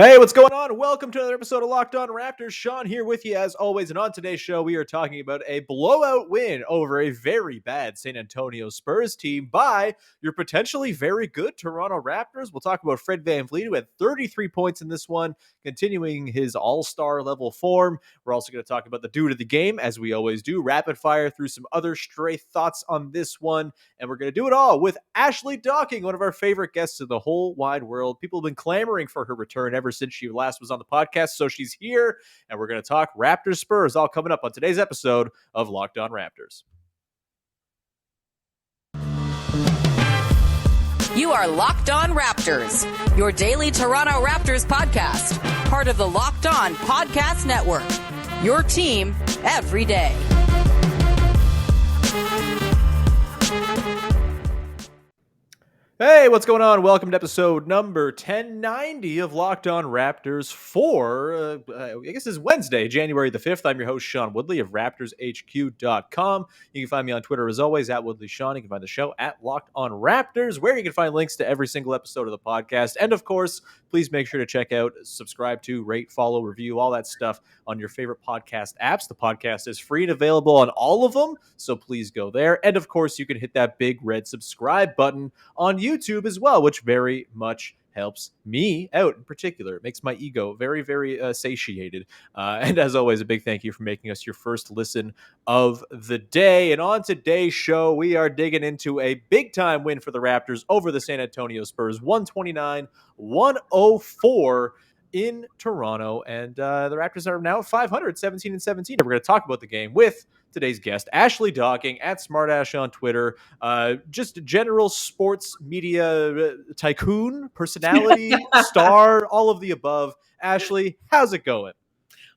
Hey, what's going on? Welcome to another episode of Locked On Raptors. Sean here with you as always. And on today's show, we are talking about a blowout win over a very bad San Antonio Spurs team by your potentially very good Toronto Raptors. We'll talk about Fred VanVleet, who had 33 points in this one, continuing his all-star level form. We're also going to talk about the dude of the game, as we always do, rapid fire through some other stray thoughts on this one. And we're going to do it all with Ashley Docking, one of our favorite guests in the whole wide world. People have been clamoring for her return ever since she last was on the podcast, so she's here, and we're going to talk Raptors Spurs, all coming up on today's episode of Locked On Raptors. You are Locked On Raptors, your daily Toronto Raptors podcast, part of the Locked On Podcast Network, your team every day. Hey, what's going on? Welcome to episode number 1090 of Locked On Raptors for, I guess it's Wednesday, January the 5th. I'm your host, Sean Woodley of RaptorsHQ.com. You can find me on Twitter, as always, at WoodleySean. You can find the show at Locked On Raptors, where you can find links to every single episode of the podcast. And, of course, please make sure to check out, subscribe to, rate, follow, review, all that stuff on your favorite podcast apps. The podcast is free and available on all of them, so please go there. And, of course, you can hit that big red subscribe button on YouTube as well, which very much helps me out in particular. It makes my ego very, very satiated. And as always, a big thank you for making us your first listen of the day. And on today's show, we are digging into a big-time win for the Raptors over the San Antonio Spurs, 129-104 in Toronto. And the Raptors are now at 500, 17-17. And we're going to talk about the game with today's guest, Ashley Docking, at SmartAsh on Twitter, just a general sports media tycoon, personality, star, all of the above. Ashley, how's it going?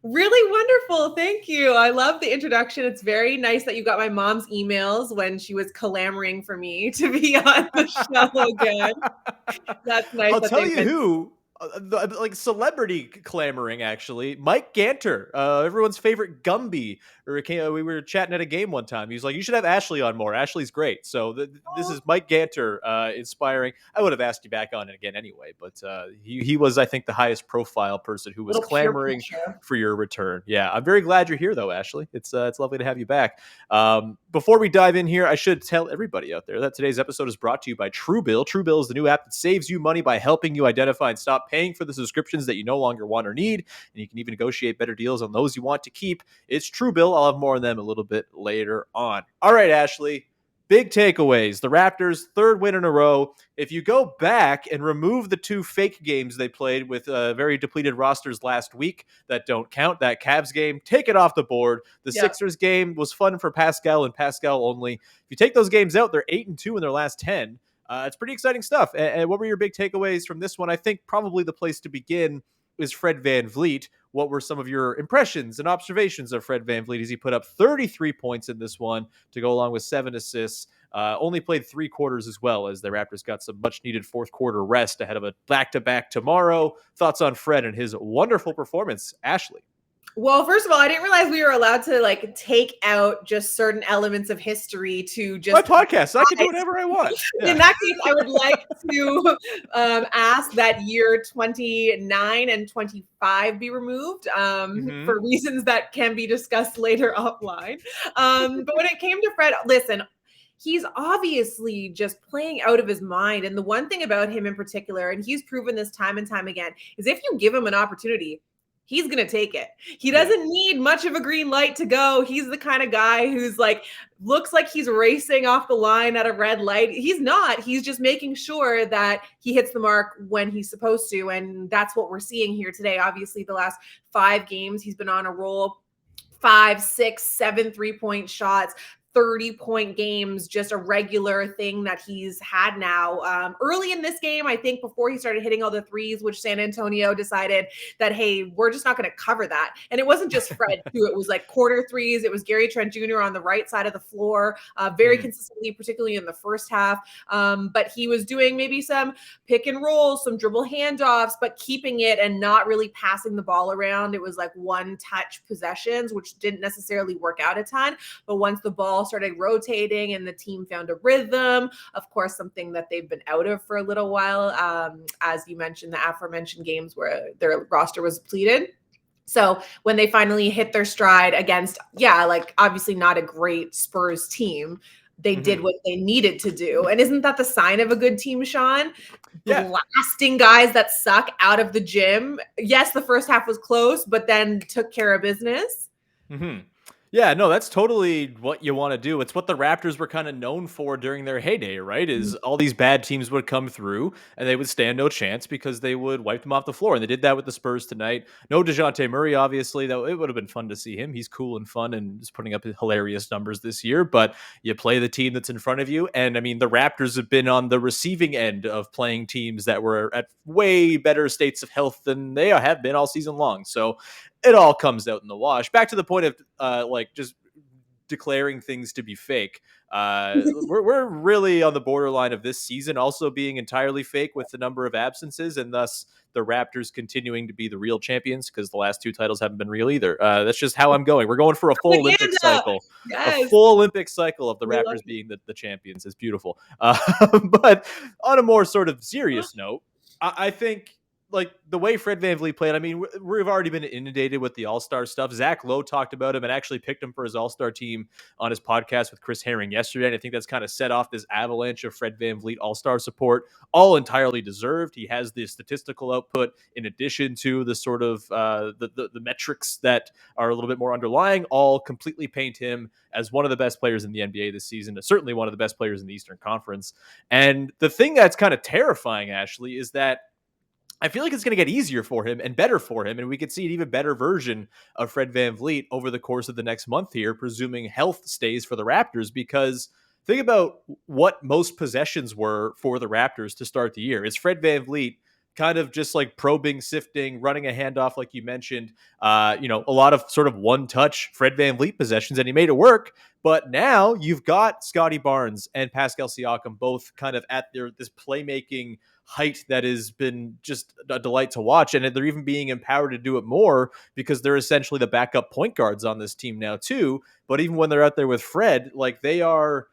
Really wonderful. Thank you. I love the introduction. It's very nice that you got my mom's emails when she was clamoring for me to be on the show again. That's nice. I'll tell you who. Like celebrity clamoring, actually. Mike Ganter, everyone's favorite Gumby. We were chatting at a game one time. He was like, "You should have Ashley on more. Ashley's great." So this is Mike Ganter inspiring. I would have asked you back on it again anyway, but he was, I think, the highest profile person who was clamoring for your return. Yeah, I'm very glad you're here, though, Ashley. It's lovely to have you back. Before we dive in here, I should tell everybody out there that today's episode is brought to you by Truebill. Truebill is the new app that saves you money by helping you identify and stop paying for the subscriptions that you no longer want or need, and you can even negotiate better deals on those you want to keep. It's Truebill. I'll have more on them a little bit later on. All right, Ashley, big takeaways. The Raptors' third win in a row. If you go back and remove the two fake games they played with very depleted rosters last week that don't count, that Cavs game, take it off the board. The Sixers game was fun for Pascal and Pascal only. If you take those games out, they're 8-2 in their last 10. It's pretty exciting stuff. And what were your big takeaways from this one? I think probably the place to begin is Fred VanVleet. What were some of your impressions and observations of Fred VanVleet as he put up 33 points in this one to go along with 7 assists? Only played 3 quarters as well, as the Raptors got some much-needed fourth quarter rest ahead of a back-to-back tomorrow. Thoughts on Fred and his wonderful performance, Ashley? Well, first of all, I didn't realize we were allowed to take out just certain elements of history to just my podcast. I can do whatever I want. Yeah. In that case, I would like to ask that year 29 and 25 be removed for reasons that can be discussed later offline. But when it came to Fred, listen, he's obviously just playing out of his mind. And the one thing about him in particular, and he's proven this time and time again, is if you give him an opportunity, he's going to take it. He doesn't need much of a green light to go. He's the kind of guy who's looks like he's racing off the line at a red light. He's not. He's just making sure that he hits the mark when he's supposed to. And that's what we're seeing here today. Obviously, the last 5 games, he's been on a roll. 5, 6, 7 3-point shots, 30-point games, just a regular thing that he's had now. Early in this game, I think before he started hitting all the threes, which San Antonio decided that, hey, we're just not going to cover that. And it wasn't just Fred, too. It was quarter threes. It was Gary Trent Jr. on the right side of the floor very consistently, particularly in the first half. But he was doing maybe some pick and roll, some dribble handoffs, but keeping it and not really passing the ball around. It was one-touch possessions, which didn't necessarily work out a ton. But once the ball all started rotating and the team found a rhythm. Of course, something that they've been out of for a little while. As you mentioned, the aforementioned games where their roster was depleted. So when they finally hit their stride against, like obviously not a great Spurs team, they did what they needed to do. And isn't that the sign of a good team, Sean? Yeah. Blasting guys that suck out of the gym. Yes, the first half was close, but then took care of business. Yeah, no, that's totally what you want to do. It's what the Raptors were kind of known for during their heyday, right? Is all these bad teams would come through and they would stand no chance because they would wipe them off the floor. And they did that with the Spurs tonight. No DeJounte Murray, obviously, though it would have been fun to see him. He's cool and fun and is putting up hilarious numbers this year. But you play the team that's in front of you. And I mean, the Raptors have been on the receiving end of playing teams that were at way better states of health than they have been all season long. So it all comes out in the wash. Back to the point of just declaring things to be fake. We're really on the borderline of this season also being entirely fake with the number of absences, and thus the Raptors continuing to be the real champions because the last two titles haven't been real either. That's just how I'm going. We're going for a full Olympic cycle. Yes. A full Olympic cycle of the Raptors being the champions is beautiful. But on a more sort of serious note, I think like the way Fred VanVleet played, I mean, we've already been inundated with the All-Star stuff. Zach Lowe talked about him and actually picked him for his All-Star team on his podcast with Chris Herring yesterday. And I think that's kind of set off this avalanche of Fred VanVleet All-Star support, all entirely deserved. He has the statistical output in addition to the sort of the metrics that are a little bit more underlying, all completely paint him as one of the best players in the NBA this season, certainly one of the best players in the Eastern Conference. And the thing that's kind of terrifying, Ashley, is that I feel like it's going to get easier for him and better for him. And we could see an even better version of Fred VanVleet over the course of the next month here, presuming health stays for the Raptors, because think about what most possessions were for the Raptors to start the year. It's Fred VanVleet kind of just like probing, sifting, running a handoff, like you mentioned, a lot of sort of one touch Fred VanVleet possessions, and he made it work. But now you've got Scotty Barnes and Pascal Siakam both kind of at this playmaking height that has been just a delight to watch. And they're even being empowered to do it more because they're essentially the backup point guards on this team now too. But even when they're out there with Fred, like they are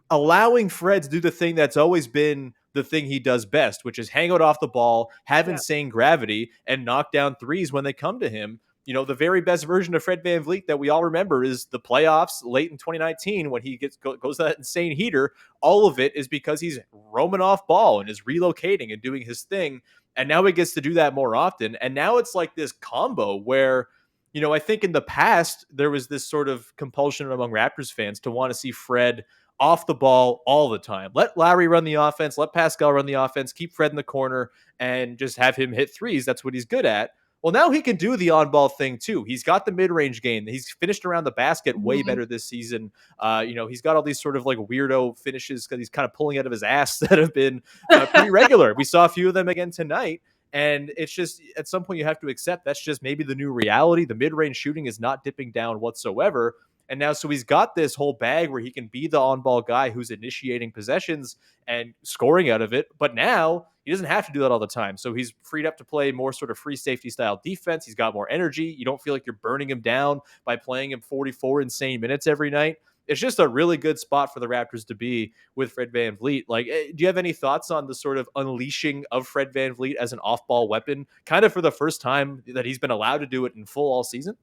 allowing Fred to do the thing that's always been the thing he does best, which is hang out off the ball, have insane gravity, and knock down threes when they come to him. You know, the very best version of Fred VanVleet that we all remember is the playoffs late in 2019 when he goes to that insane heater. All of it is because he's roaming off ball and is relocating and doing his thing. And now he gets to do that more often. And now it's like this combo where, I think in the past, there was this sort of compulsion among Raptors fans to want to see Fred off the ball all the time. Let Lowry run the offense, let Pascal run the offense, keep Fred in the corner, and just have him hit threes. That's what he's good at. Well, now he can do the on-ball thing too. He's got the mid-range game. He's finished around the basket way better this season. He's got all these sort of like weirdo finishes because he's kind of pulling out of his ass that have been pretty regular. We saw a few of them again tonight. And it's just at some point you have to accept that's just maybe the new reality. The mid-range shooting is not dipping down whatsoever. And now, so he's got this whole bag where he can be the on-ball guy who's initiating possessions and scoring out of it. But now he doesn't have to do that all the time. So he's freed up to play more sort of free safety style defense. He's got more energy. You don't feel like you're burning him down by playing him 44 insane minutes every night. It's just a really good spot for the Raptors to be with Fred VanVleet. Like, do you have any thoughts on the sort of unleashing of Fred VanVleet as an off-ball weapon, kind of for the first time that he's been allowed to do it in full all season?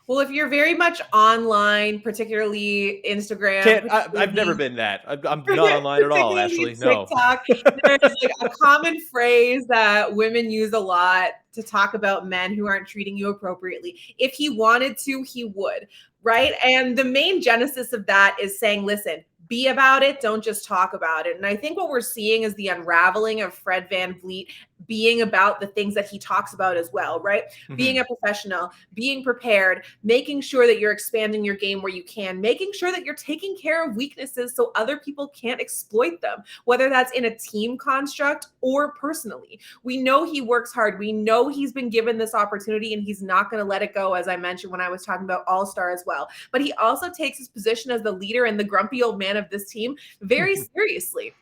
Well, if you're very much online, particularly Instagram, I've never been that. I'm not online at all, Ashley. TikTok, there's like a common phrase that women use a lot to talk about men who aren't treating you appropriately. If he wanted to, he would, right? And the main genesis of that is saying, listen, be about it. Don't just talk about it. And I think what we're seeing is the unraveling of Fred VanVleet being about the things that he talks about as well, right? Mm-hmm. Being a professional, being prepared, making sure that you're expanding your game where you can, making sure that you're taking care of weaknesses so other people can't exploit them, whether that's in a team construct or personally. We know he works hard. We know he's been given this opportunity and he's not going to let it go, as I mentioned when I was talking about All-Star as well. But he also takes his position as the leader and the grumpy old man of this team very seriously.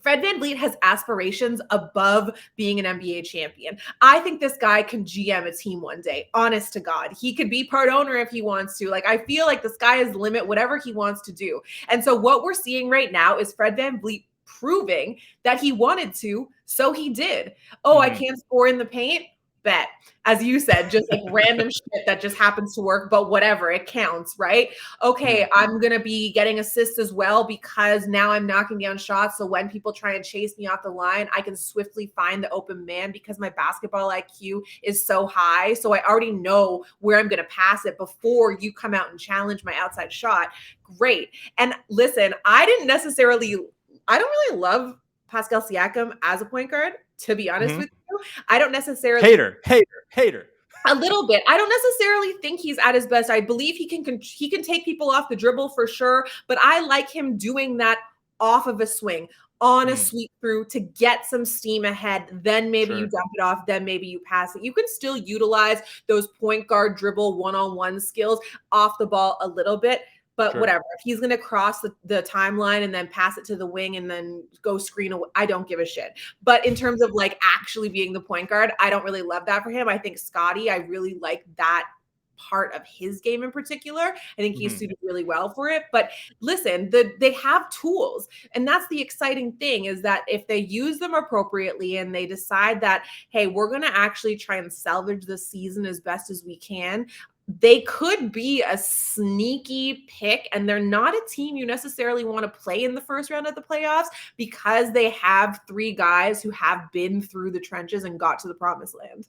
Fred VanVleet has aspirations above being an NBA champion. I think this guy can GM a team one day, honest to God. He could be part owner if he wants to. Like, I feel like the sky is the limit, whatever he wants to do. And so what we're seeing right now is Fred VanVleet proving that he wanted to, so he did. Oh, I can't score in the paint? Bet. As you said, just like random shit that just happens to work, but whatever, it counts, right? Okay, I'm going to be getting assists as well because now I'm knocking down shots. So when people try and chase me off the line, I can swiftly find the open man because my basketball IQ is so high. So I already know where I'm going to pass it before you come out and challenge my outside shot. Great. And listen, I don't really love Pascal Siakam as a point guard, to be honest with you. I don't necessarily hater. A little bit. I don't necessarily think he's at his best. I believe he can take people off the dribble for sure, but I like him doing that off of a swing, on a sweep through to get some steam ahead. Then maybe you dump it off. Then maybe you pass it. You can still utilize those point guard dribble one-on-one skills off the ball a little bit. But whatever, if he's going to cross the timeline and then pass it to the wing and then go screen away, I don't give a shit. But in terms of like actually being the point guard, I don't really love that for him. I think Scotty, I really like that part of his game in particular. I think he's suited really well for it. But listen, they have tools. And that's the exciting thing, is that if they use them appropriately and they decide that, hey, we're going to actually try and salvage the season as best as we can, they could be a sneaky pick, and they're not a team you necessarily want to play in the first round of the playoffs because they have three guys who have been through the trenches and got to the promised land.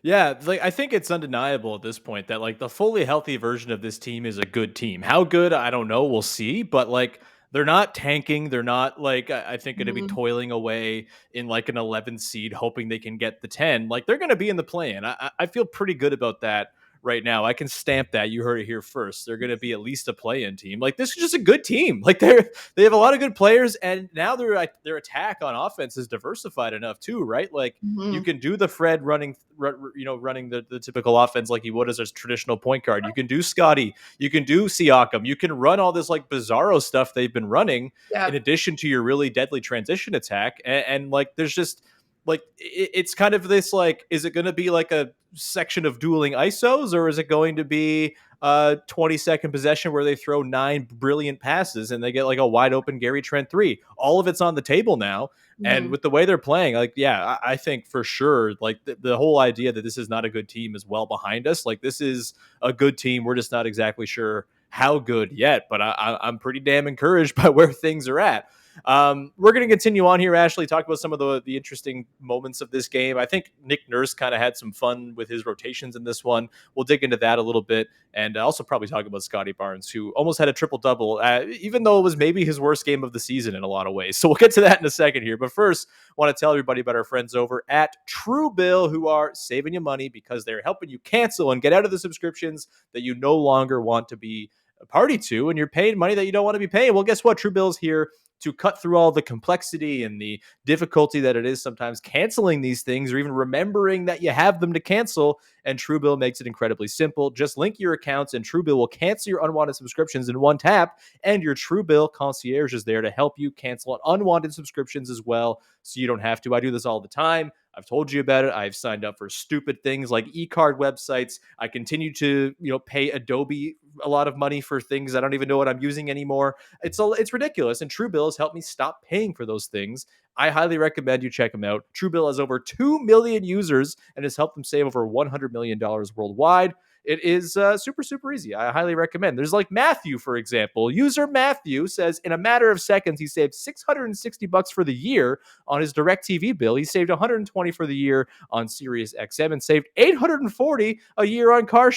Yeah, like I think it's undeniable at this point that like the fully healthy version of this team is a good team. How good, I don't know, we'll see, but like they're not tanking. They're not like, I think, going to be toiling away in like an 11 seed, hoping they can get the 10. Like they're going to be in the play-in. I feel pretty good about that right now. I can stamp that. You heard it here first. They're going to be at least a play-in team. Like this is just a good team. Like they have a lot of good players, and now their attack on offense is diversified enough too, right? Like you can do the Fred running the typical offense like he would as a traditional point guard. You can do Scotty. You can do Siakam. You can run all this like bizarro stuff they've been running in addition to your really deadly transition attack. And like there's just like it's kind of this like, is it going to be like a section of dueling ISOs, or is it going to be a 20-second possession where they throw 9 brilliant passes and they get like a wide open Gary Trent 3? All of it's on the table now. And with the way they're playing, like, yeah, I think for sure, like the whole idea that this is not a good team is well behind us. Like this is a good team. We're just not exactly sure how good yet, but I'm pretty damn encouraged by where things are at. We're going to continue on here, Ashley, talk about some of the interesting moments of this game. I think Nick Nurse kind of had some fun with his rotations in this one. We'll dig into that a little bit, and also probably talk about Scotty Barnes, who almost had a triple-double, even though it was maybe his worst game of the season in a lot of ways. So we'll get to that in a second here. But first, I want to tell everybody about our friends over at Truebill, who are saving you money because they're helping you cancel and get out of the subscriptions that you no longer want to be a party to, and you're paying money that you don't want to be paying. Well, guess what? Truebill is here to cut through all the complexity and the difficulty that it is sometimes canceling these things, or even remembering that you have them to cancel. And Truebill makes it incredibly simple. Just link your accounts and Truebill will cancel your unwanted subscriptions in one tap. And your Truebill concierge is there to help you cancel unwanted subscriptions as well, so you don't have to. I do this all the time. I've told you about it. I've signed up for stupid things like e-card websites. I continue to, pay Adobe a lot of money for things I don't even know what I'm using anymore. It's ridiculous. And Truebill has helped me stop paying for those things. I highly recommend you check them out. Truebill has over 2 million users and has helped them save over $100 million worldwide. It is super, super easy. I highly recommend. There's like Matthew, for example. User Matthew says in a matter of seconds, he saved $660 for the year on his DirecTV bill. He saved $120 for the year on Sirius XM and saved $840 a year on car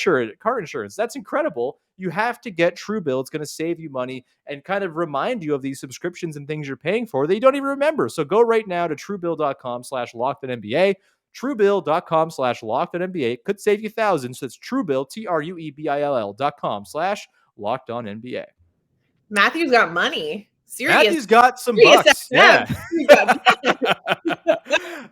insurance. That's incredible. You have to get Truebill. It's going to save you money and kind of remind you of these subscriptions and things you're paying for that you don't even remember. So go right now to truebill.com/LockedOnNBA. Truebill.com/LockedOnNBA could save you thousands. So it's Truebill, Truebill.com/LockedOnNBA. Matthew's got money. Matthew's got some bucks. Yeah.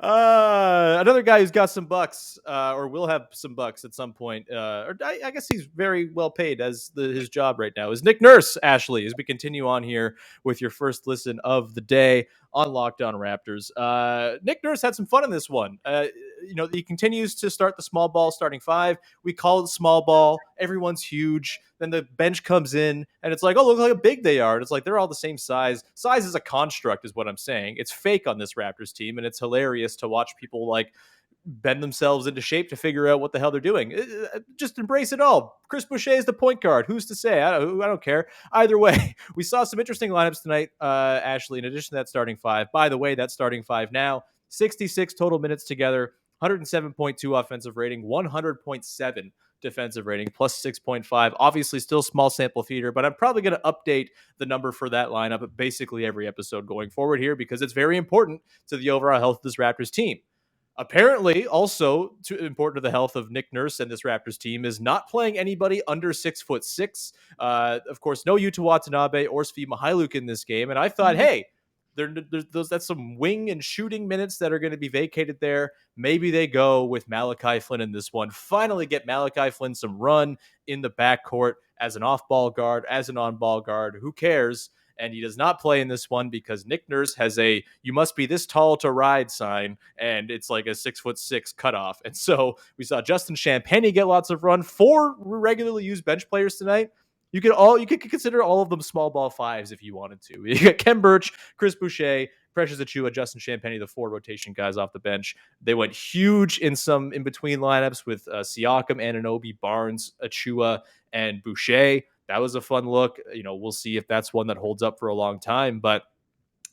Another guy who's got some bucks, or will have some bucks at some point, or I guess he's very well paid as his job right now, is Nick Nurse, Ashley, as we continue on here with your first listen of the day on Locked On Raptors. Nick Nurse had some fun in this one. He continues to start the small ball starting five. We call it small ball. Everyone's huge. Then the bench comes in, and it's like, oh, look how big they are. And it's like, they're all the same size. Size is a construct, is what I'm saying. It's fake on this Raptors team, and it's hilarious to watch people like bend themselves into shape to figure out what the hell they're doing. Just embrace it all. Chris Boucher is the point guard. Who's to say? I don't care. Either way, we saw some interesting lineups tonight, Ashley, in addition to that starting five. By the way, that starting five now, 66 total minutes together, 107.2 offensive rating, 100.7 defensive rating, plus 6.5. Obviously still small sample feeder, but I'm probably going to update the number for that lineup basically every episode going forward here because it's very important to the overall health of this Raptors team. Apparently, also important to the health of Nick Nurse and this Raptors team is not playing anybody under 6'6". Of course, no Yuta Watanabe or Svi Mihailuk in this game. And I thought, hey, that's some wing and shooting minutes that are going to be vacated there. Maybe they go with Malachi Flynn in this one. Finally get Malachi Flynn some run in the backcourt as an off-ball guard, as an on-ball guard. Who cares? And he does not play in this one because Nick Nurse has a "you must be this tall to ride" sign, and it's like a 6'6" cutoff. And so we saw Justin Champagnie get lots of run. 4 regularly used bench players tonight. You could consider all of them small ball fives if you wanted to. You got Kem Birch, Chris Boucher, Precious Achiuwa, Justin Champagnie, the 4 rotation guys off the bench. They went huge in some in-between lineups with Siakam, Anunoby, Barnes, Achiuwa, and Boucher. That was a fun look. We'll see if that's one that holds up for a long time. But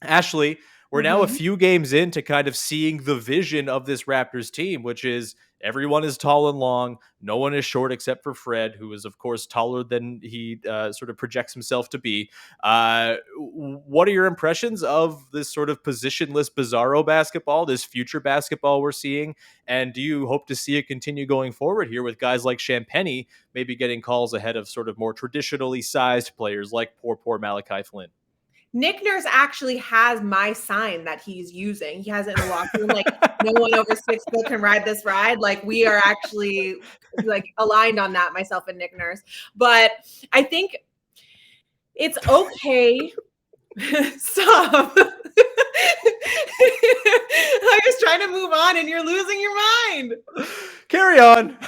Ashley, we're now a few games into kind of seeing the vision of this Raptors team, which is everyone is tall and long. No one is short except for Fred, who is, of course, taller than he sort of projects himself to be. What are your impressions of this sort of positionless bizarro basketball, this future basketball we're seeing? And do you hope to see it continue going forward here with guys like Champagnie maybe getting calls ahead of sort of more traditionally sized players like poor Malachi Flynn? Nick Nurse actually has my sign that he's using. He has it in the locker room. Like, no one over 6 foot can ride this ride. Like, we are actually like aligned on that, myself and Nick Nurse. But I think it's okay. Stop. I was trying to move on and you're losing your mind. Carry on.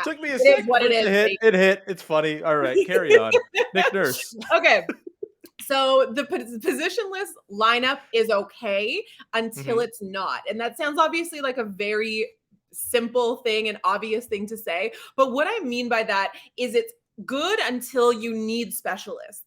Took me a second to hit. It hit. It's funny. All right, carry on. Nick Nurse. Okay. So the positionless lineup is okay until it's not. And that sounds obviously like a very simple thing and obvious thing to say. But what I mean by that is it's good until you need specialists.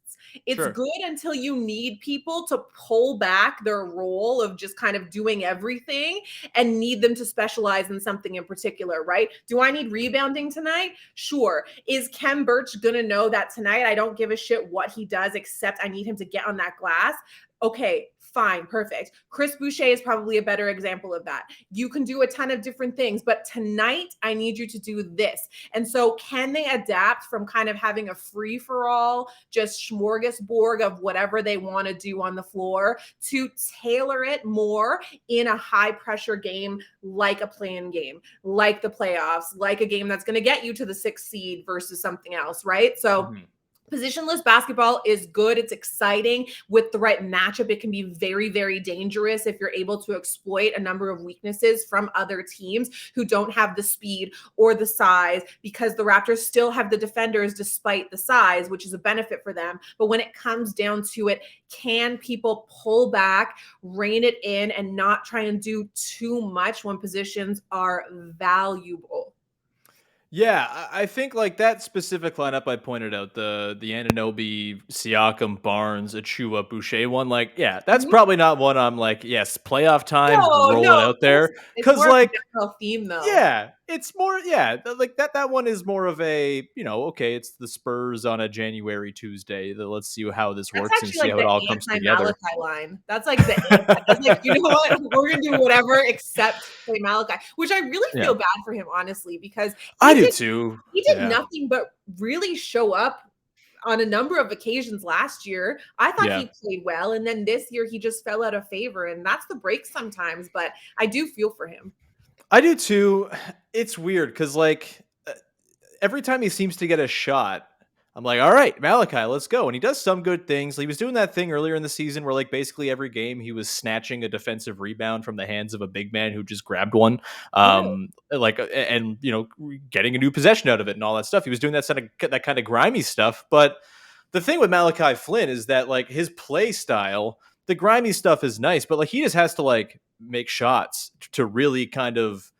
It's good until you need people to pull back their role of just kind of doing everything and need them to specialize in something in particular, right? Do I need rebounding tonight? Sure. Is Kem Birch going to know that tonight I don't give a shit what he does except I need him to get on that glass? Okay, fine, perfect. Chris Boucher is probably a better example of that. You can do a ton of different things, but tonight I need you to do this. And so can they adapt from kind of having a free-for-all, just smorgasbord of whatever they want to do on the floor to tailor it more in a high-pressure game like a play-in game, like the playoffs, like a game that's going to get you to the 6th seed versus something else, right? So positionless basketball is good. It's exciting. With the right matchup, it can be very, very dangerous if you're able to exploit a number of weaknesses from other teams who don't have the speed or the size, because the Raptors still have the defenders despite the size, which is a benefit for them. But when it comes down to it, can people pull back, rein it in, and not try and do too much when positions are valuable? Yeah, I think like that specific lineup I pointed out, the Anunoby, Siakam, Barnes, Achiuwa, Boucher one, like, yeah, that's probably not one I'm like, yes, playoff time, roll it out there. Because like, a theme though. Yeah, it's more, like that one is more of a, okay, it's the Spurs on a January Tuesday. Let's see how this works and see how it all comes together. Line. That's like that's like, you know what? We're gonna do whatever except play Malachi, which I really feel bad for him, honestly, because I do too. He did nothing but really show up on a number of occasions last year. I thought Yeah. he played well, and then this year he just fell out of favor, and that's the break sometimes. But I do feel for him. I do too. It's weird because like every time he seems to get a shot, I'm like, all right, Malachi, let's go. And he does some good things. He was doing that thing earlier in the season where, like, basically every game he was snatching a defensive rebound from the hands of a big man who just grabbed one, Yeah. and getting a new possession out of it and all that stuff. He was doing that kind of grimy stuff. But the thing with Malachi Flynn is that like his play style, the grimy stuff is nice, but like he just has to like make shots to really kind of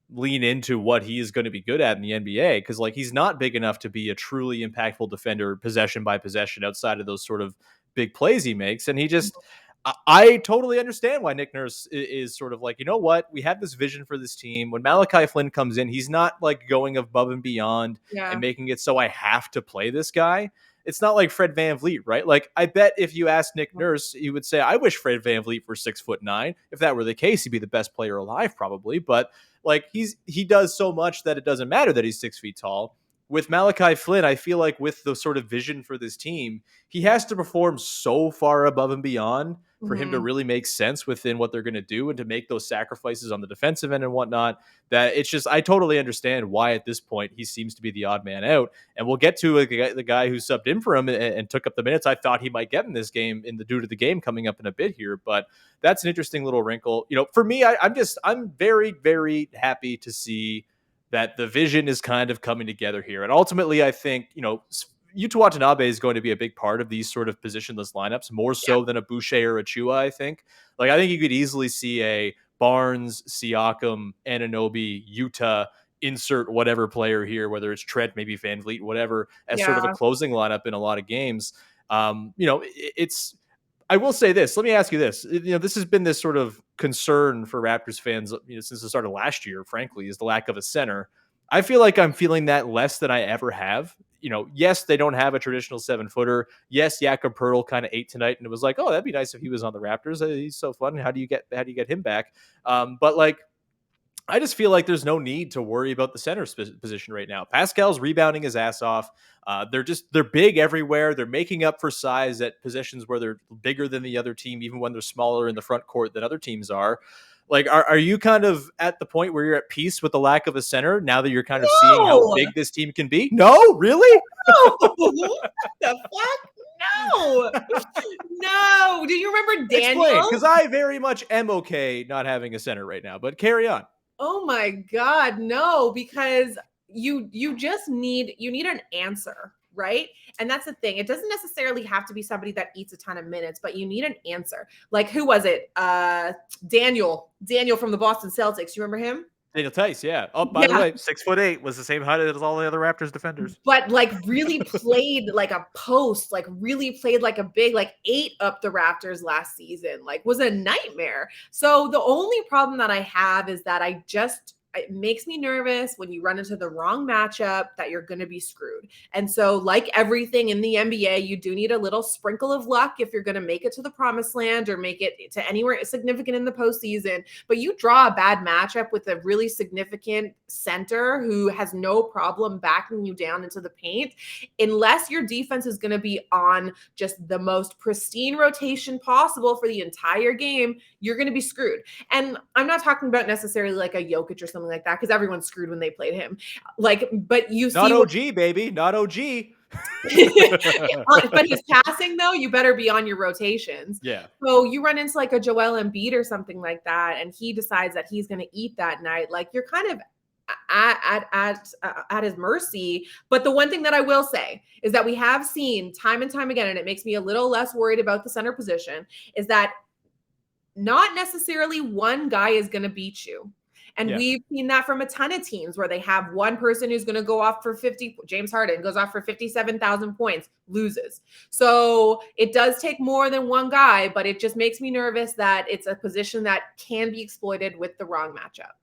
lean into what he is going to be good at in the NBA, because like he's not big enough to be a truly impactful defender possession by possession outside of those sort of big plays he makes. And he just I totally understand why Nick Nurse is sort of like, you know what, we have this vision for this team. When Malachi Flynn comes in, he's not like going above and beyond and Yeah. making it so I have to play this guy. It's not like Fred VanVleet, right? Like, I bet if you asked Nick Nurse, he would say, I wish Fred VanVleet were 6'9". If that were the case, he'd be the best player alive, probably. But like he does so much that it doesn't matter that he's 6 feet tall. With Malachi Flynn, I feel like with the sort of vision for this team, he has to perform so far above and beyond for him to Mhm. really make sense within what they're going to do and to make those sacrifices on the defensive end and whatnot. That it's just, I totally understand why at this point he seems to be the odd man out. And we'll get to the guy who subbed in for him and took up the minutes I thought he might get in this game in the due to the game coming up in a bit here. But that's an interesting little wrinkle. For me, I'm very, very happy to see that the vision is kind of coming together here. And ultimately, I think, Yuta Watanabe is going to be a big part of these sort of positionless lineups, more Yeah. so than a Boucher or a Chua, I think. Like, I think you could easily see a Barnes, Siakam, Anunoby, Yuta, insert whatever player here, whether it's Trent, maybe Van Vliet, whatever, as sort of a Yeah. closing lineup in a lot of games. It's I will say this. Let me ask you this. This has been this sort of concern for Raptors fans, since the start of last year, frankly, is the lack of a center. I feel like I'm feeling that less than I ever have. Yes, they don't have a traditional 7-footer. Yes, Jakob Pertl kind of ate tonight, and it was like, oh, that'd be nice if he was on the Raptors. He's so fun. How do you get him back? But like, I just feel like there's no need to worry about the center position right now. Pascal's rebounding his ass off. They're big everywhere. They're making up for size at positions where they're bigger than the other team, even when they're smaller in the front court than other teams are. Like, are you kind of at the point where you're at peace with the lack of a center now that you're kind of seeing how No. big this team can be? No, really? No. What the fuck? No. No. Do you remember Explain, Daniel? because I very much am okay not having a center right now. But carry on. Oh my God, no, because you just need an answer, right? And that's the thing. It doesn't necessarily have to be somebody that eats a ton of minutes, but you need an answer. Like, who was it? Daniel from the Boston Celtics. You remember him? Daniel Tice, yeah. Oh, by the Yeah. way, 6'8", was the same height as all the other Raptors defenders. But like really played like a post, like really played like a big, like ate up the Raptors last season, like was a nightmare. So the only problem that I have is that it makes me nervous when you run into the wrong matchup that you're going to be screwed. And so, like everything in the NBA, you do need a little sprinkle of luck if you're going to make it to the promised land or make it to anywhere significant in the postseason. But you draw a bad matchup with a really significant center who has no problem backing you down into the paint, unless your defense is going to be on just the most pristine rotation possible for the entire game, you're going to be screwed. And I'm not talking about necessarily like a Jokic or something like that, because everyone's screwed when they played him. Like, but you Not see OG, baby. Not OG. but his passing though, you better be on your rotations. Yeah. So you run into like a Joel Embiid or something like that, and he decides that he's going to eat that night. Like, you're kind of at his mercy. But the one thing that I will say is that we have seen time and time again, and it makes me a little less worried about the center position, is that not necessarily one guy is going to beat you. And we've seen that from a ton of teams where they have one person who's going to go off for 50. James Harden goes off for 57,000 points, loses. So it does take more than one guy, but it just makes me nervous that it's a position that can be exploited with the wrong matchup.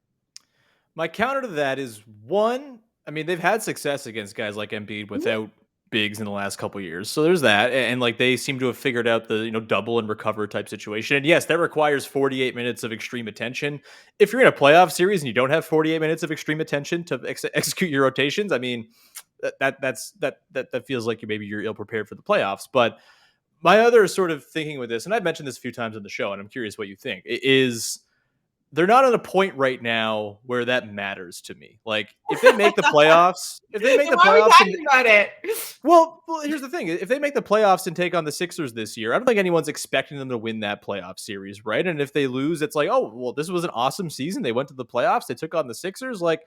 My counter to that is one, I mean, they've had success against guys like Embiid without bigs in the last couple of years. So there's that. And like, they seem to have figured out the, double and recover type situation. And yes, that requires 48 minutes of extreme attention. If you're in a playoff series and you don't have 48 minutes of extreme attention to execute your rotations, I mean, that feels like maybe you're ill prepared for the playoffs. But my other sort of thinking with this, and I've mentioned this a few times on the show, and I'm curious what you think, is they're not at a point right now where that matters to me. Like if they make the playoffs, Then why are we talking about it? well, here's the thing. If they make the playoffs and take on the Sixers this year, I don't think anyone's expecting them to win that playoff series, right? And if they lose, it's like, oh, well, this was an awesome season. They went to the playoffs. They took on the Sixers. Like,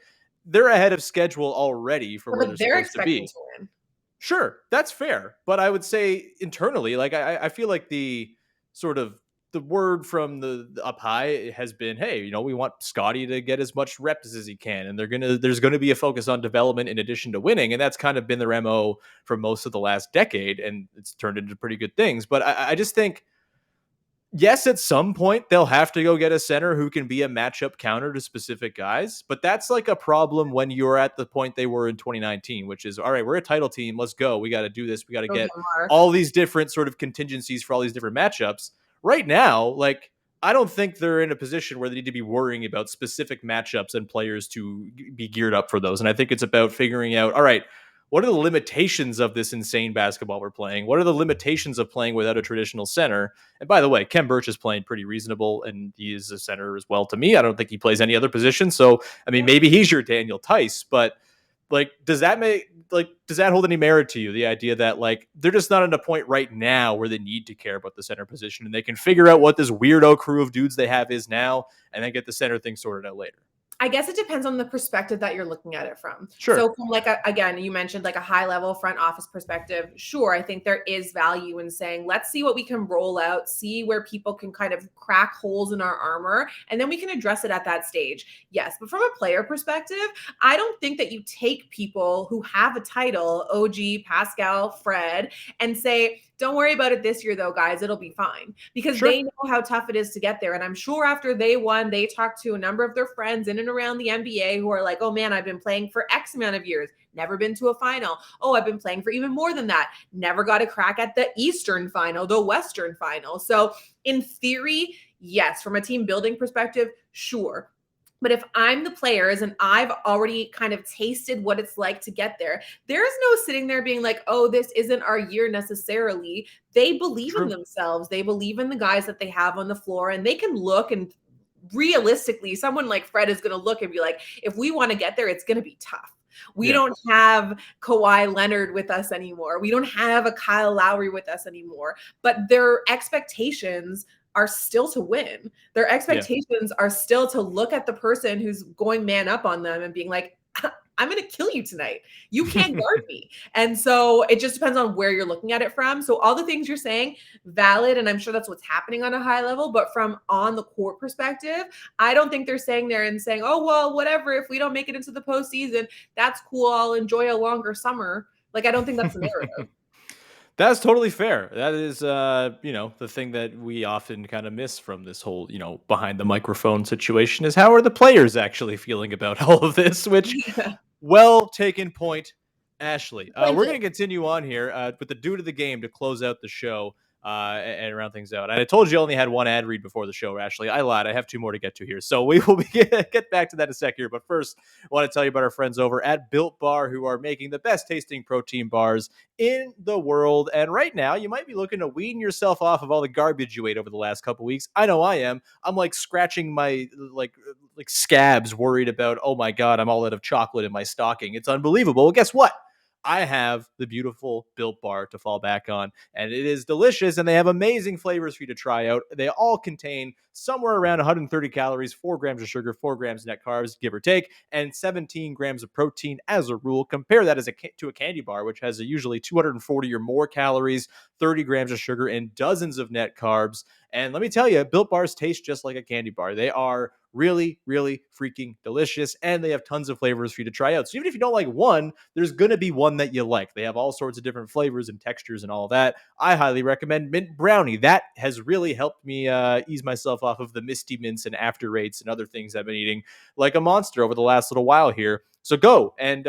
they're ahead of schedule already for where But they're they're supposed to expecting be. to win. Sure, that's fair. But I would say internally, like, I feel like the sort of the word from the up high has been, hey, we want Scotty to get as much reps as he can, and there's gonna be a focus on development in addition to winning, and that's kind of been their MO for most of the last decade, and it's turned into pretty good things. But I just think, yes, at some point they'll have to go get a center who can be a matchup counter to specific guys, but that's like a problem when you're at the point they were in 2019, which is, all right, we're a title team, let's go, we got to do this, we got to get all these different sort of contingencies for all these different matchups. Right now, like, I don't think they're in a position where they need to be worrying about specific matchups and players to be geared up for those. And I think it's about figuring out, all right, what are the limitations of this insane basketball we're playing? What are the limitations of playing without a traditional center? And by the way, Kem Birch is playing pretty reasonable, and he is a center as well to me. I don't think he plays any other position. So, I mean, maybe he's your Daniel Tice, but like, does that hold any merit to you? The idea that like they're just not at a point right now where they need to care about the center position, and they can figure out what this weirdo crew of dudes they have is now, and then get the center thing sorted out later. I guess it depends on the perspective that you're looking at it from. Sure. So from again, you mentioned like a high level front office perspective. Sure. I think there is value in saying, let's see what we can roll out, see where people can kind of crack holes in our armor, and then we can address it at that stage. Yes. But from a player perspective, I don't think that you take people who have a title, OG, Pascal, Fred, and say, don't worry about it this year, though, guys. It'll be fine, because they know how tough it is to get there. And I'm sure after they won, they talked to a number of their friends in and around the NBA who are like, oh, man, I've been playing for X amount of years, never been to a final. Oh, I've been playing for even more than that. Never got a crack at the Eastern final, the Western final. So in theory, yes, from a team building perspective, sure. But if I'm the players and I've already kind of tasted what it's like to get there, there's no sitting there being like, oh, this isn't our year necessarily. They believe in themselves. They believe in the guys that they have on the floor, and they can look, and realistically, someone like Fred is going to look and be like, if we want to get there, it's going to be tough. We don't have Kawhi Leonard with us anymore. We don't have a Kyle Lowry with us anymore. But their expectations are still to win. Their expectations are still to look at the person who's going man up on them and being like, I'm going to kill you tonight. You can't guard me. And so it just depends on where you're looking at it from. So all the things you're saying, valid. And I'm sure that's what's happening on a high level. But from on the court perspective, I don't think they're saying there and saying, oh, well, whatever. If we don't make it into the postseason, that's cool. I'll enjoy a longer summer. Like, I don't think that's the narrative. That's totally fair. That is, the thing that we often kind of miss from this whole, behind the microphone situation is how are the players actually feeling about all of this, which well taken point, Ashley. We're going to continue on here with the dude of the game to close out the show and round things out. And I told you I only had one ad read before the show, Ashley. I lied. I have two more to get to here. So we will get back to that in a sec here. But first, I want to tell you about our friends over at Built Bar, who are making the best tasting protein bars in the world. And right now, you might be looking to wean yourself off of all the garbage you ate over the last couple weeks. I know I am. I'm like scratching my like scabs, worried about, oh my God, I'm all out of chocolate in my stocking. It's unbelievable. Well, guess what? I have the beautiful Built Bar to fall back on, and it is delicious, and they have amazing flavors for you to try out. They all contain somewhere around 130 calories, 4 grams of sugar, 4 grams net carbs, give or take, and 17 grams of protein as a rule. Compare that to a candy bar, which has usually 240 or more calories, 30 grams of sugar, and dozens of net carbs. And let me tell you, Built Bars taste just like a candy bar. They are really, really freaking delicious, and they have tons of flavors for you to try out. So even if you don't like one, there's going to be one that you like. They have all sorts of different flavors and textures and all of that. I highly recommend Mint Brownie. That has really helped me ease myself off of the Misty Mints and After Eights and other things I've been eating like a monster over the last little while here. So go and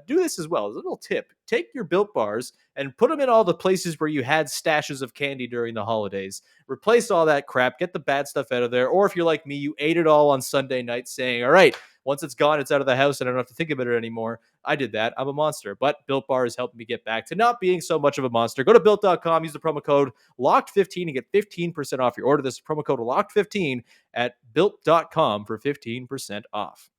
do this as well. As a little tip, take your Built Bars and put them in all the places where you had stashes of candy during the holidays. Replace all that crap, get the bad stuff out of there. Or if you're like me, you ate it all on Sunday night saying, all right, Once it's gone, it's out of the house and I don't have to think about it anymore. I did that. I'm a monster. But Built Bar is helping me get back to not being so much of a monster. Go to Built.com, use the promo code LOCKED15 and get 15% off your order. This is promo code LOCKED15 at Built.com for 15% off.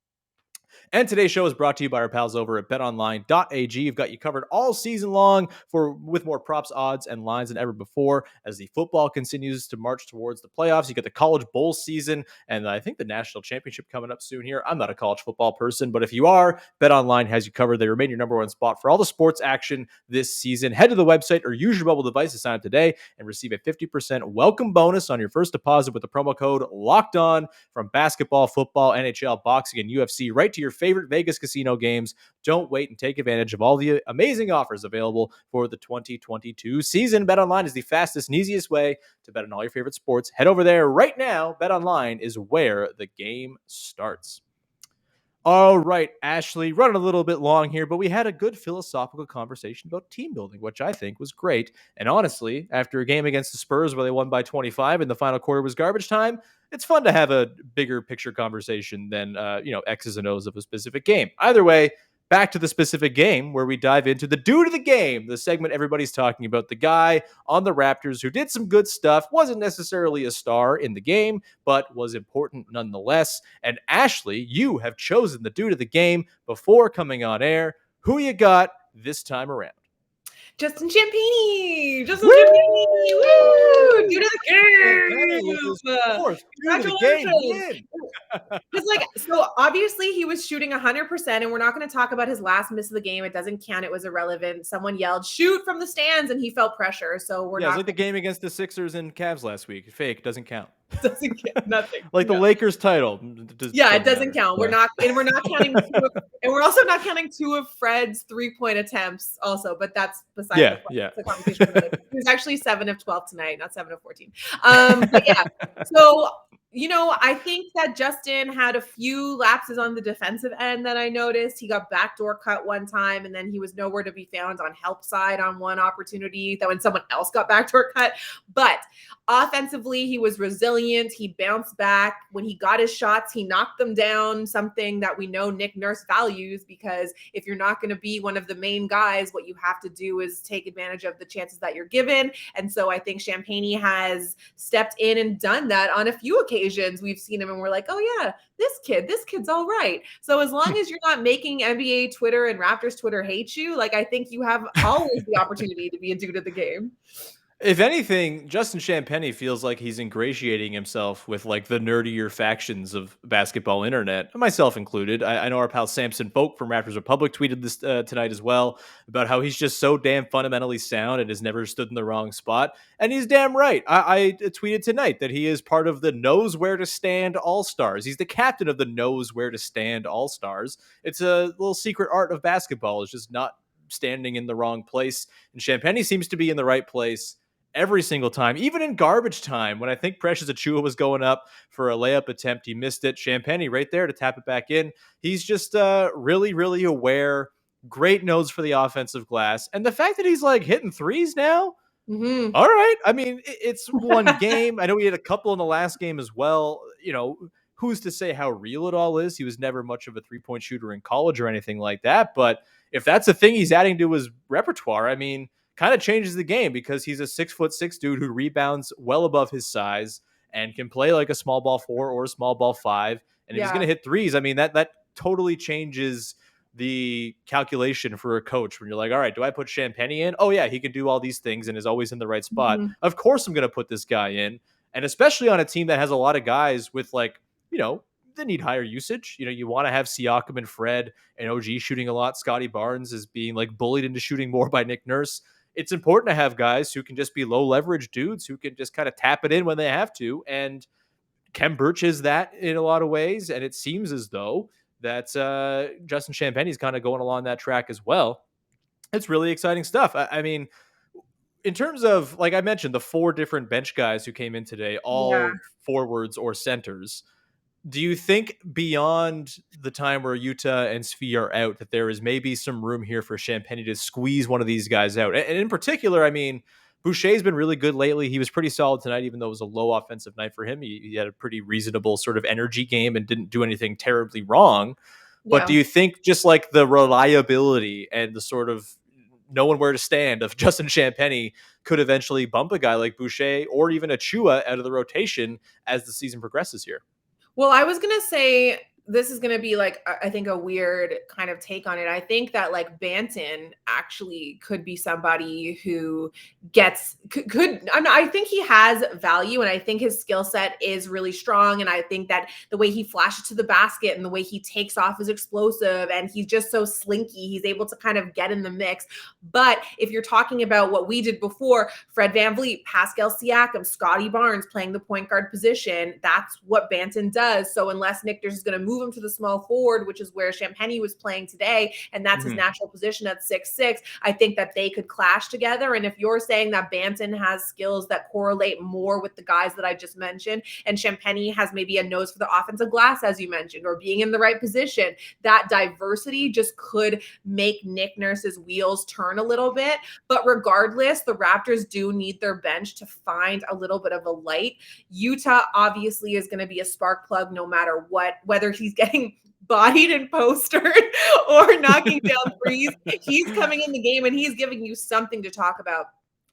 And today's show is brought to you by our pals over at betonline.ag. You've got you covered all season long with more props, odds, and lines than ever before as the football continues to march towards the playoffs. You got the college bowl season and I think the national championship coming up soon here. I'm not a college football person, but if you are, BetOnline has you covered. They remain your number one spot for all the sports action this season. Head to the website or use your mobile device to sign up today and receive a 50% welcome bonus on your first deposit with the promo code LOCKEDON. From basketball, football, NHL, boxing, and UFC, right to your favorite Vegas casino games. Don't wait and take advantage of all the amazing offers available for the 2022 season. BetOnline is the fastest and easiest way to bet on all your favorite sports. Head over there right now. BetOnline is where the game starts. All right, Ashley, running a little bit long here, but we had a good philosophical conversation about team building, which I think was great. And honestly, after a game against the Spurs where they won by 25 and the final quarter was garbage time, it's fun to have a bigger picture conversation than, X's and O's of a specific game. Either way, back to the specific game where we dive into the dude of the game, the segment everybody's talking about, the guy on the Raptors who did some good stuff, wasn't necessarily a star in the game, but was important nonetheless. And Ashley, you have chosen the dude of the game before coming on air. Who you got this time around? Justin Champagnie! Woo! Dude of the game! Congratulations! So obviously he was shooting 100%, and we're not going to talk about his last miss of the game. It doesn't count. It was irrelevant. Someone yelled, shoot from the stands, and he felt pressure. So we're not. It's like the game against the Sixers and Cavs last week. Fake, doesn't count. Doesn't count. Nothing. Like the Lakers title. It doesn't count. We're not counting and we're also not counting 2 of Fred's 3-point attempts also, but that's besides the point. It's a conversation. He was actually 7 of 12 tonight, not 7 of 14. But yeah. So I think that Justin had a few lapses on the defensive end that I noticed. He got backdoor cut one time, and then he was nowhere to be found on help side on one opportunity that when someone else got backdoor cut. But offensively, he was resilient. He bounced back. When he got his shots, he knocked them down, something that we know Nick Nurse values, because if you're not going to be one of the main guys, what you have to do is take advantage of the chances that you're given. And so I think Champagnie has stepped in and done that on a few occasions. We've seen him and we're like, oh yeah, this kid's all right. So as long as you're not making NBA Twitter and Raptors Twitter hate you, I think you have always the opportunity to be a dude of the game. If anything, Justin Champagnie feels like he's ingratiating himself with the nerdier factions of basketball internet, myself included. I know our pal Samson Folk from Raptors Republic tweeted this tonight as well about how he's just so damn fundamentally sound and has never stood in the wrong spot. And he's damn right. I tweeted tonight that he is part of the Knows Where to Stand All-Stars. He's the captain of the Knows Where to Stand All-Stars. It's a little secret art of basketball. It's just not standing in the wrong place. And Champagnie seems to be in the right place every single time, even in garbage time. When I think Precious Achiuwa was going up for a layup attempt, he missed it. Champagnie right there to tap it back in. He's just really, really aware. Great nose for the offensive glass. And the fact that he's hitting threes now, all right. I mean, it's one game. I know he had a couple in the last game as well. Who's to say how real it all is? He was never much of a three-point shooter in college or anything like that. But if that's a thing he's adding to his repertoire, I mean, kind of changes the game, because he's a 6'6" dude who rebounds well above his size and can play like a small ball 4 or a small ball 5. And if he's going to hit threes, I mean, that totally changes the calculation for a coach when you're like, all right, do I put Champagnie in? Oh yeah, he can do all these things and is always in the right spot. Mm-hmm. Of course I'm going to put this guy in. And especially on a team that has a lot of guys with they need higher usage. You want to have Siakam and Fred and OG shooting a lot. Scotty Barnes is being bullied into shooting more by Nick Nurse. It's important to have guys who can just be low leverage dudes who can just kind of tap it in when they have to. And Khem Birch is that in a lot of ways. And it seems as though that Justin Champagnie is kind of going along that track as well. It's really exciting stuff. I mean, in terms of, I mentioned, the 4 different bench guys who came in today, all forwards or centers. Do you think beyond the time where Utah and Svi are out that there is maybe some room here for Champagnie to squeeze one of these guys out? And in particular, I mean, Boucher's been really good lately. He was pretty solid tonight, even though it was a low offensive night for him. He had a pretty reasonable sort of energy game and didn't do anything terribly wrong. But do Yeah. you think just like the reliability and the sort of knowing where to stand of Justin Champagnie could eventually bump a guy like Boucher or even Achua out of the rotation as the season progresses here? Well, I was going to say this is going to be like, I think, a weird kind of take on it. I think that like Banton actually could be somebody who I think he has value, and I think his skill set is really strong. And I think that the way he flashes to the basket and the way he takes off is explosive, and he's just so slinky. He's able to kind of get in the mix. But if you're talking about what we did before, Fred VanVleet, Pascal Siakam, Scotty Barnes playing the point guard position, that's what Banton does. So unless Nick Nurse is going to move him to the small forward, which is where Champagnie was playing today, and that's his natural position at 6'6", I think that they could clash together. And if you're saying that Banton has skills that correlate more with the guys that I just mentioned, and Champagnie has maybe a nose for the offensive glass, as you mentioned, or being in the right position, that diversity just could make Nick Nurse's wheels turn a little bit. But regardless, the Raptors do need their bench to find a little bit of a light. Utah obviously is going to be a spark plug no matter what, whether he's getting bodied and postered or knocking down threes. He's coming in the game and he's giving you something to talk about.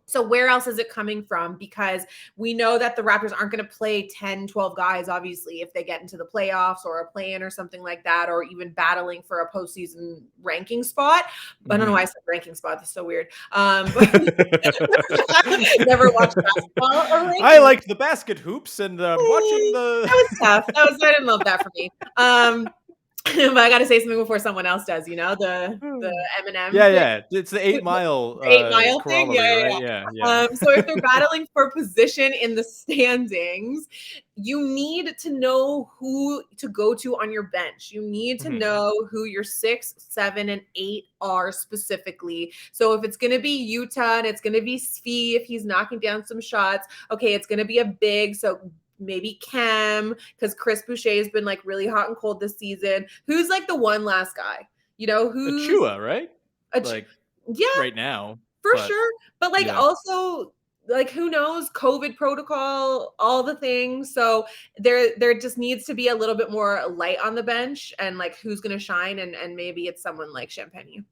So where else is it coming from? Because we know that the Raptors aren't going to play 10, 12 guys, obviously, if they get into the playoffs or a play-in or something like that, or even battling for a postseason ranking spot. I don't know why I said ranking spot. That's so weird. But never watched basketball or ranking. I liked the basket hoops and watching the... That was tough. I didn't love that for me. But I got to say something before someone else does, the Eminem. Yeah. It's the 8 Mile 8 Mile thing. right? Yeah. So if they're battling for position in the standings, you need to know who to go to on your bench. You need to know who your 6, 7, and 8 are specifically. So if it's going to be Utah and it's going to be Svi if he's knocking down some shots, okay, it's going to be a big. So maybe Cam, because Chris Boucher has been like really hot and cold this season. Who's like the one last guy? Who's Achua, right? Yeah, right now. For sure. But also, like, who knows? COVID protocol, all the things. So there just needs to be a little bit more light on the bench, and like who's gonna shine, and maybe it's someone like Champagnie.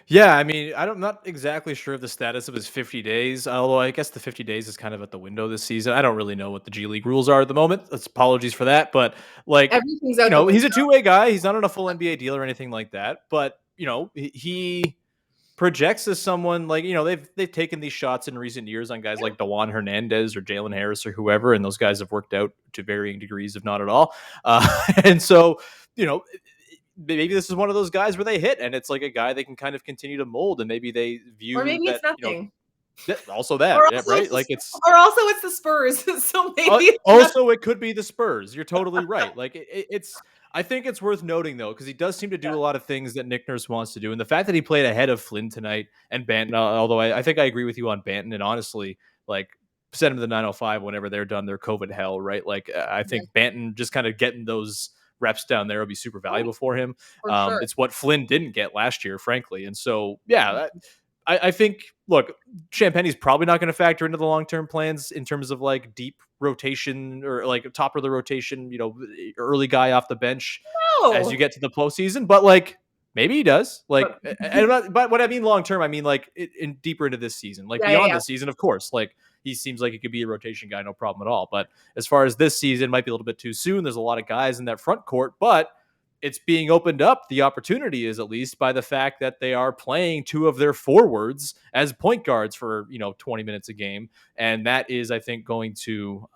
Yeah, I mean, I'm not exactly sure of the status of his 50 days, although I guess the 50 days is kind of at the window this season. I don't really know what the G League rules are at the moment. Apologies for that, but like, everything's out he's a two-way guy. He's not on a full NBA deal or anything like that, but he projects as someone like, they've taken these shots in recent years on guys like DeJuan Hernandez or Jalen Harris or whoever, and those guys have worked out to varying degrees, if not at all. And so, maybe this is one of those guys where they hit and it's like a guy they can kind of continue to mold, and maybe they view or maybe that, it's nothing. Also that, right? Like or also it's the Spurs. So maybe also it could be the Spurs. You're totally right. Like it's. I think it's worth noting though, because he does seem to do a lot of things that Nick Nurse wants to do, and the fact that he played ahead of Flynn tonight and Banton. Although I think I agree with you on Banton, and honestly, like send him to the 905 whenever they're done their COVID hell, right? Like I think Banton just kind of getting those reps down there will be super valuable for him. Sure. It's what Flynn didn't get last year, frankly. And so, I think, look, Champagnie's probably not going to factor into the long-term plans in terms of like deep rotation or like top of the rotation, early guy off the bench as you get to the postseason. But like, maybe he does. Like, but what I mean long-term, I mean like in deeper into this season, like beyond this season, of course, like he seems like he could be a rotation guy, no problem at all. But as far as this season, it might be a little bit too soon. There's a lot of guys in that front court, but it's being opened up. The opportunity is at least by the fact that they are playing two of their forwards as point guards for, 20 minutes a game. And that is, I think, going to,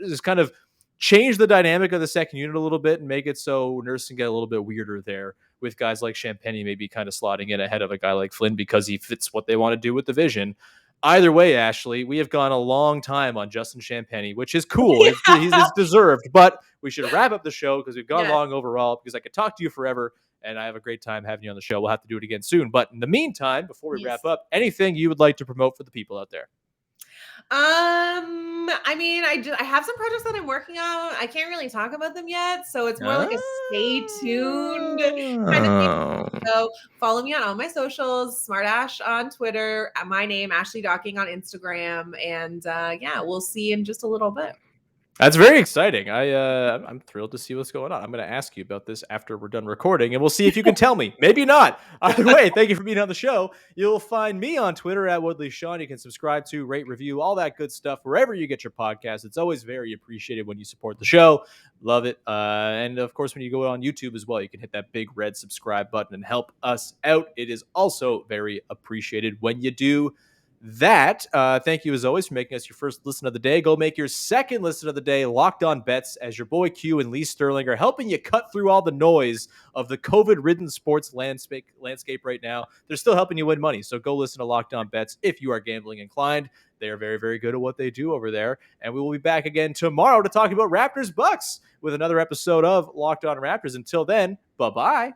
just kind of change the dynamic of the second unit a little bit and make it so Nurse can get a little bit weirder there with guys like Champagnie maybe kind of slotting in ahead of a guy like Flynn because he fits what they want to do with the vision. Either way, Ashley, we have gone a long time on Justin Champagnie, which is cool. He's deserved, but we should wrap up the show because we've gone long overall, because I could talk to you forever and I have a great time having you on the show. We'll have to do it again soon. But in the meantime, before we wrap up, anything you would like to promote for the people out there? I mean, I have some projects that I'm working on. I can't really talk about them yet, so it's more like a stay tuned kind of thing. Oh. So follow me on all my socials, Smartash on Twitter, my name, Ashley Docking on Instagram, and yeah, we'll see in just a little bit. That's very exciting. I'm thrilled to see what's going on. I'm going to ask you about this after we're done recording, and we'll see if you can tell me. Maybe not. Either way, thank you for being on the show. You'll find me on Twitter at Woodley Sean. You can subscribe to, rate, review, all that good stuff wherever you get your podcast. It's always very appreciated when you support the show. Love it. And of course, when you go on YouTube as well, you can hit that big red subscribe button and help us out. It is also very appreciated when you do that. Thank you as always for making us your first listen of the day. Go make your second listen of the day Locked On Bets, as your boy Q and Lee Sterling are helping you cut through all the noise of the COVID-ridden sports landscape right now. They're still helping you win money, so go listen to Locked On Bets if you are gambling inclined. They are very, very good at what they do over there, and we will be back again tomorrow to talk about Raptors Bucks with another episode of Locked On Raptors. Until then, bye-bye.